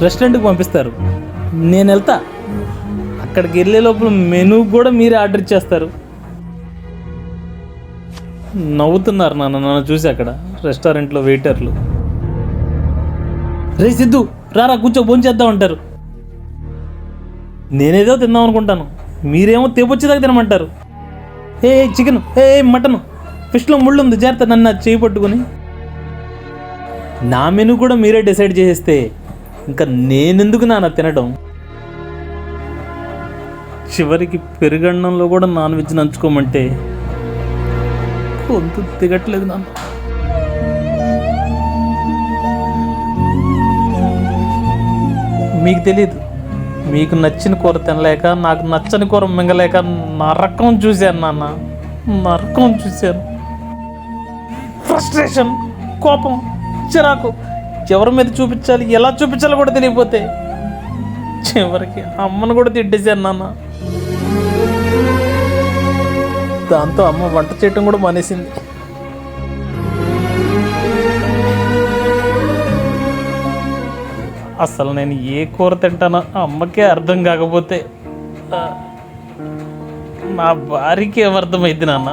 రెస్టారెంట్కి పంపిస్తారు, నేను వెళ్తా. అక్కడికి వెళ్ళే లోపల మెనూ కూడా మీరే ఆర్డర్ ఇచ్చేస్తారు. నవ్వుతున్నారు నన్ను చూసి అక్కడ రెస్టారెంట్లో వెయిటర్లు. రే సిద్ధు రారా కూర్చో భోంచేద్దాం అంటారు. నేనేదో తిందాం అనుకుంటాను, మీరేమో తెప్పొచ్చేదాకా తినమంటారు. ఏ చికెన్, ఏ మటన్, ఫిష్లో ముళ్ళు ఉంది జాగ్రత్త నన్ను చేయి పట్టుకుని. నా మెనూ కూడా మీరే డిసైడ్ చేసేస్తే ఇంకా నేనెందుకు నాన్న తినడం. చివరికి పెరుగన్నంలో కూడా నాన్ వెజ్ నంచుకోమంటే కొంత దిగట్లేదు నాన్న. మీకు తెలియదు, మీకు నచ్చిన కూర తినలేక, నాకు నచ్చని కూర మింగలేక నరకం చూశాను నాన్న, నరకం చూశాను. ఫ్రస్ట్రేషన్, కోపం, చిరాకు ఎవరి మీద చూపించాలి, ఎలా చూపించాలో కూడా తెలియకపోతే చివరికి అమ్మను కూడా తిట్టేశాను నాన్న. దాంతో అమ్మ వంట చేయటం కూడా మానేసింది. అసలు నేను ఏ కూర తింటానో అమ్మకే అర్థం కాకపోతే నా భార్యకి ఏమర్థమైంది నాన్న.